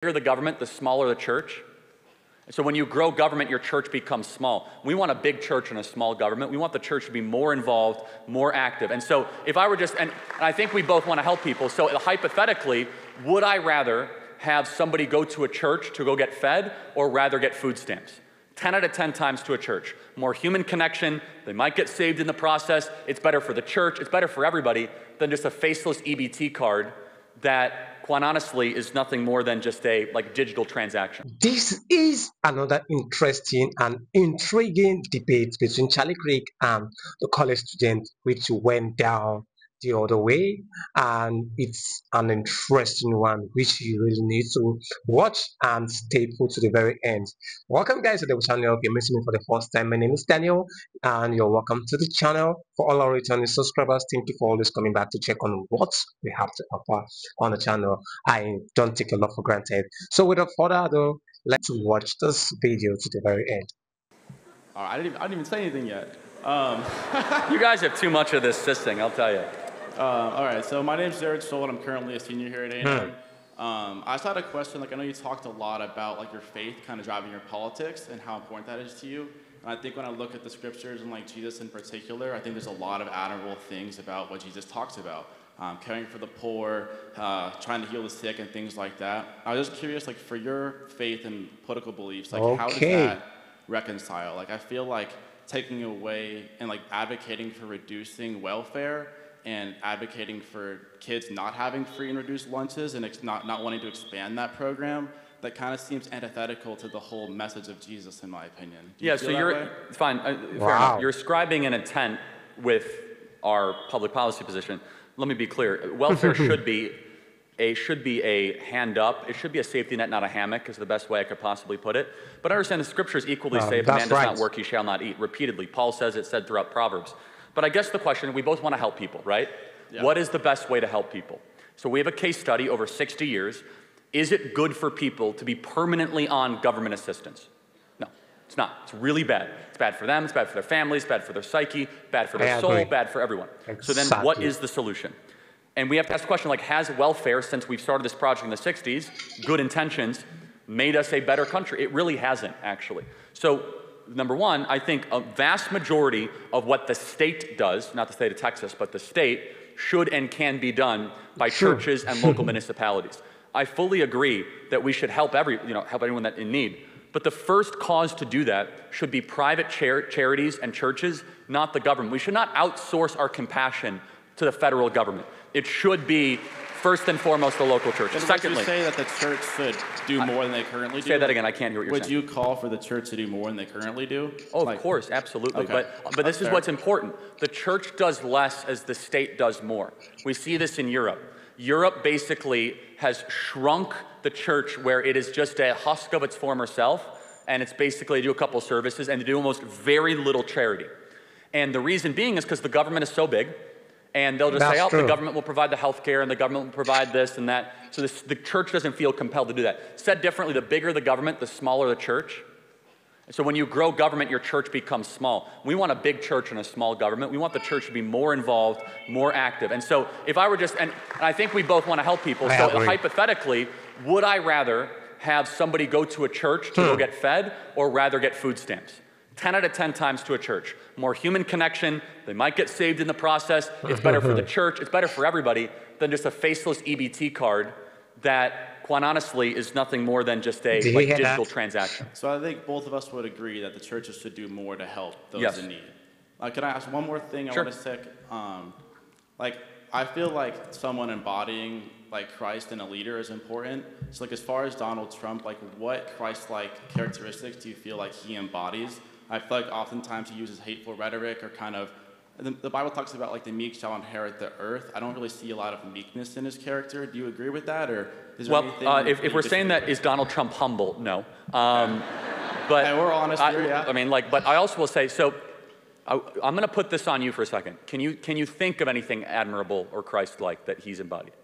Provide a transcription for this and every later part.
bigger the government, the smaller the church. So when you grow government, your church becomes small. We want a big church and a small government. We want the church to be more involved, more active. And so if I were just, and I think we both want to help people, so hypothetically, would I rather have somebody go to a church to go get fed or rather get food stamps? 10 out of 10 times to a church. More human connection, they might get saved in the process, it's better for the church, it's better for everybody than just a faceless EBT card that, quite honestly, is nothing more than just a digital transaction. This is another interesting and intriguing debate between Charlie Craig and the college student, which went down the other way, and it's an interesting one which you really need to watch and stay put to the very end. Welcome guys to the channel. If you're meeting me for the first time, my name is Daniel and you're welcome to the channel. For all our returning subscribers, thank you for always coming back to check on what we have to offer on the channel. I don't take a lot for granted. So without further ado, let's watch this video to the very end. All right, I didn't even say anything yet. You guys have too much of this thing, I'll tell you. All right, so my name's Derek Stoll, and I'm currently a senior here at A&M. I just had a question. I know you talked a lot about your faith kind of driving your politics and how important that is to you. And I think when I look at the scriptures and Jesus in particular, I think there's a lot of admirable things about what Jesus talks about. Caring for the poor, trying to heal the sick, and things like that. I was just curious, for your faith and political beliefs, how does that reconcile? I feel like taking away and advocating for reducing welfare and advocating for kids not having free and reduced lunches and not wanting to expand that program, that kind of seems antithetical to the whole message of Jesus, in my opinion. Yeah, so you're fine. Fair enough. You're ascribing an intent with our public policy position. Let me be clear. Welfare should be a hand up. It should be a safety net, not a hammock, is the best way I could possibly put it. But I understand the scriptures equally say if a man does not work, he shall not eat. Repeatedly, Paul says it said throughout Proverbs. But I guess the question, we both want to help people, right? Yeah. What is the best way to help people? So we have a case study over 60 years. Is it good for people to be permanently on government assistance? No, it's not. It's really bad. It's bad for them, it's bad for their families, bad for their psyche, bad for their soul, bad for everyone. Exactly. So then what is the solution? And we have to ask the question, has welfare, since we've started this project in the 60s, good intentions, made us a better country? It really hasn't, actually. So number one, I think a vast majority of what the state does, not the state of Texas, but the state, should and can be done by churches and local municipalities. I fully agree that we should help help anyone that's in need. But the first cause to do that should be private charities and churches, not the government. We should not outsource our compassion to the federal government. It should be first and foremost the local church. Secondly, would you say that the church should do more than they currently do? Say that again. I can't hear what you're saying. Would you call for the church to do more than they currently do? Oh, of course, absolutely. Okay. But this is what's important. The church does less as the state does more. We see this in Europe. Europe basically has shrunk the church where it is just a husk of its former self, and it's basically do a couple services and do almost very little charity. And the reason being is because the government is so big, and they'll just say, oh, the government will provide the health care, and the government will provide this and that. So the church doesn't feel compelled to do that. Said differently, the bigger the government, the smaller the church. So when you grow government, your church becomes small. We want a big church and a small government. We want the church to be more involved, more active. And so if I were just, and I think we both want to help people, so hypothetically, would I rather have somebody go to a church to go get fed or rather get food stamps? 10 out of 10 times to a church. More human connection, they might get saved in the process, it's better for the church, it's better for everybody than just a faceless EBT card that, quite honestly, is nothing more than just a digital transaction. So I think both of us would agree that the churches should do more to help those in need. Can I ask one more thing? Sure. I want to say, I feel like someone embodying Christ and a leader is important. So as far as Donald Trump, what Christ-like characteristics do you feel like he embodies? I feel like oftentimes he uses hateful rhetoric or the Bible talks about the meek shall inherit the earth. I don't really see a lot of meekness in his character. Do you agree with that, or is there anything? If we're saying that, is Donald Trump humble? No. But hey, we're honest here, yeah. I mean, but I also will say, so I'm going to put this on you for a second. Can you think of anything admirable or Christ-like that he's embodied?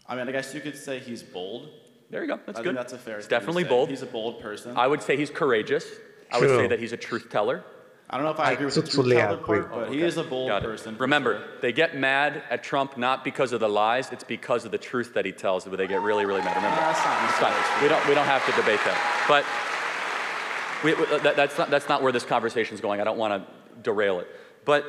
I mean, I guess you could say he's bold. There you go. That's good. I think that's a fair. It's definitely bold. He's a bold person. I would say he's courageous. I would say that he's a truth teller. I don't know if I I agree with the truth totally teller agree. part, but Oh, he okay. is a bold Got it. person. For Remember, sure. they get mad at Trump not because of the lies, it's because of the truth that he tells, but they get really, really mad. Remember, That's not it's fine. necessarily true. We don't have to debate that. But that's not where this conversation is going. I don't want to derail it. But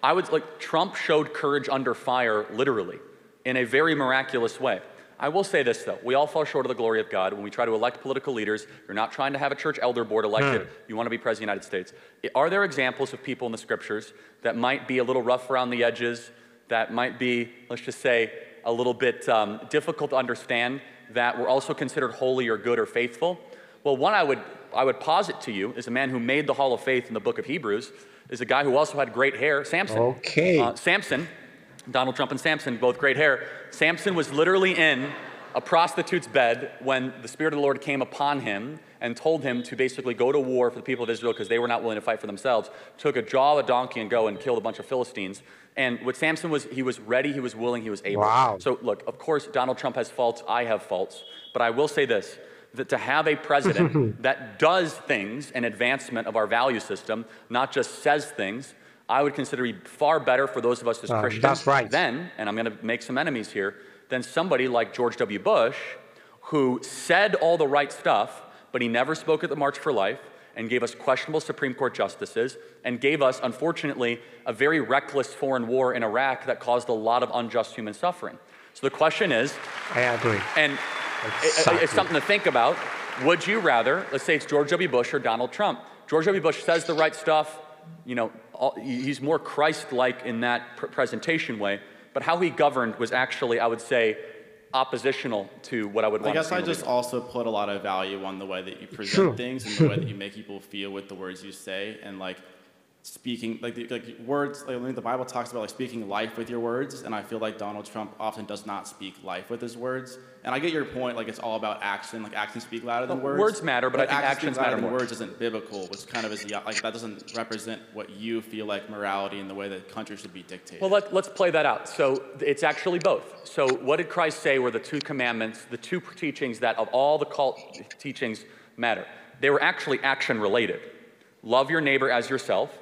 I would like Trump showed courage under fire, literally, in a very miraculous way. I will say this though: we all fall short of the glory of God when we try to elect political leaders. You're not trying to have a church elder board elected. You want to be president of the United States. Are there examples of people in the scriptures that might be a little rough around the edges, that might be, let's just say, a little bit difficult to understand, that were also considered holy or good or faithful? Well, one I would posit to you is a man who made the Hall of Faith in the book of Hebrews, is a guy who also had great hair, Samson. Okay. Samson, Donald Trump and Samson, both great hair. Samson was literally in a prostitute's bed when the Spirit of the Lord came upon him and told him to basically go to war for the people of Israel because they were not willing to fight for themselves. Took a jaw of a donkey and go and killed a bunch of Philistines. And what Samson was, he was ready, he was willing, he was able. Wow. So look, of course, Donald Trump has faults, I have faults, but I will say this, that to have a president that does things in advancement of our value system, not just says things, I would consider to be far better for those of us as Christians that's right. than, and I'm going to make some enemies here, than somebody like George W. Bush, who said all the right stuff, but he never spoke at the March for Life, and gave us questionable Supreme Court justices, and gave us, unfortunately, a very reckless foreign war in Iraq that caused a lot of unjust human suffering. So the question is, I agree. and Exactly. it's something to think about, would you rather, let's say it's George W. Bush or Donald Trump? George W. Bush says the right stuff, you know, he's more Christ-like in that presentation way, but how he governed was actually, I would say, oppositional to what I would want I to guess see. I just also put a lot of value on the way that you present things and the way that you make people feel with the words you say, and like speaking, like words, like the Bible talks about like speaking life with your words, and I feel like Donald Trump often does not speak life with his words. And I get your point, like it's all about action, like actions speak louder than words. Words matter, but I think actions matter more. Words isn't biblical, which kind of is the, like that doesn't represent what you feel like morality and the way that country should be dictated. Well, let's play that out. So it's actually both. So what did Christ say were the two commandments, the two teachings that of all the cult teachings matter? They were actually action related. Love your neighbor as yourself,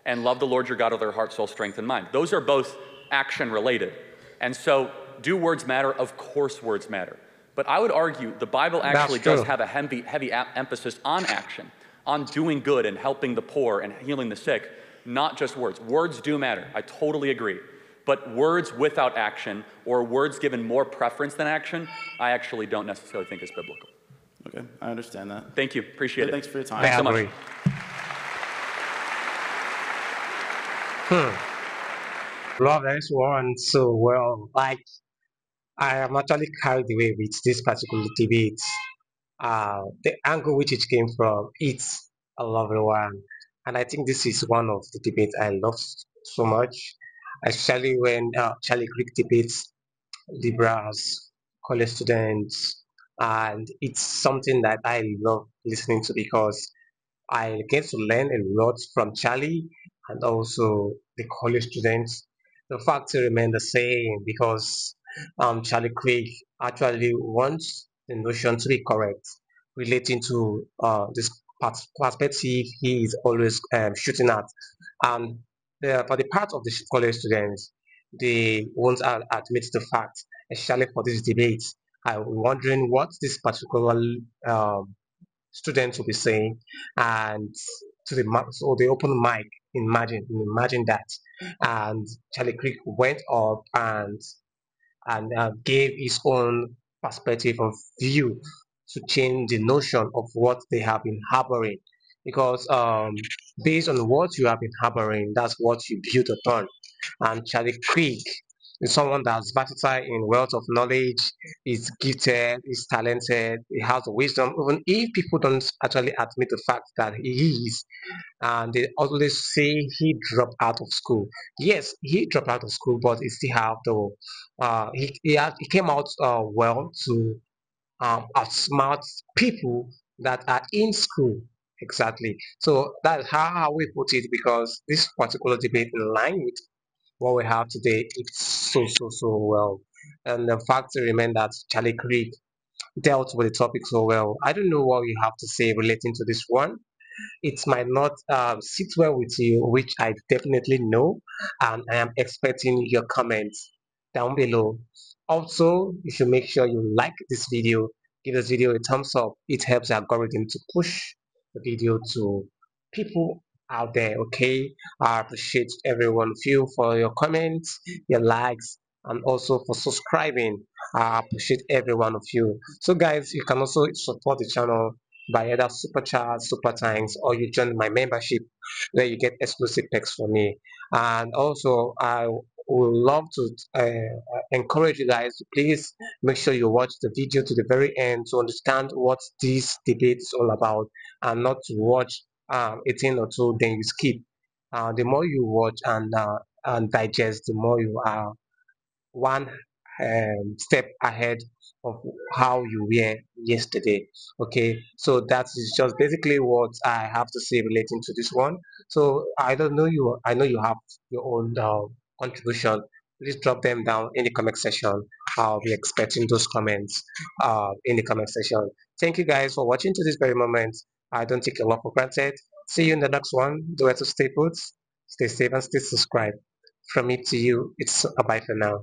and love the Lord your God with their heart, soul, strength, and mind. Those are both action related. And so, do words matter? Of course words matter. But I would argue the Bible actually does have a heavy emphasis on action, on doing good and helping the poor and healing the sick, not just words. Words do matter, I totally agree. But words without action, or words given more preference than action, I actually don't necessarily think is biblical. Okay, I understand that. Thank you, appreciate it. Thanks for your time. Thanks so much. Love this one so well. Like, I am actually carried away with this particular debate. The angle which it came from, it's a lovely one. And I think this is one of the debates I love so much, especially when Charlie Creek debates liberals, college students, and it's something that I love listening to because I get to learn a lot from Charlie and also the college students. The facts remain the same because Charlie Craig actually wants the notion to be correct relating to this perspective he is always shooting at. And for the part of the college students, they won't admit the fact, especially for this debate. I'm wondering what this particular um, students will be saying, and to the so the open mic. Imagine that, and Charlie Creek went up and gave his own perspective of view to change the notion of what they have been harboring. Because based on what you have been harboring, that's what you build upon. And Charlie Creek is someone that's versatile in wealth of knowledge, is gifted, is talented, he has wisdom, even if people don't actually admit the fact that he is. And they always say he dropped out of school. Yes, he dropped out of school, but he still have the he came out well to outsmart people that are in school. Exactly. So that's how we put it because this particular debate in line with what we have today, it's so well. And the fact remains that Charlie Creek dealt with the topic so well. I don't know what you have to say relating to this one. it might not sit well with you, which I definitely know, and I am expecting your comments down below. Also, you should make sure you like this video, give this video a thumbs up. It helps the algorithm to push the video to people out there. Okay, I appreciate every one of you for your comments, your likes, and also for subscribing. I appreciate every one of you. So guys, you can also support the channel by either super chat, super thanks, or you join my membership where you get exclusive perks from me. And also I would love to encourage you guys to please make sure you watch the video to the very end to understand what this debate is all about, and not to watch 18 or two then you skip. The more you watch and digest, the more you are one step ahead of how you were yesterday. Okay, so that is just basically what I have to say relating to this one. So I don't know you, I know you have your own contribution. Please drop them down in the comment section. I'll be expecting those comments in the comment section. Thank you guys for watching to this very moment. I don't take a lot for granted. See you in the next one. Do it to stay put, stay safe, and stay subscribed. From me to you, it's a bye for now.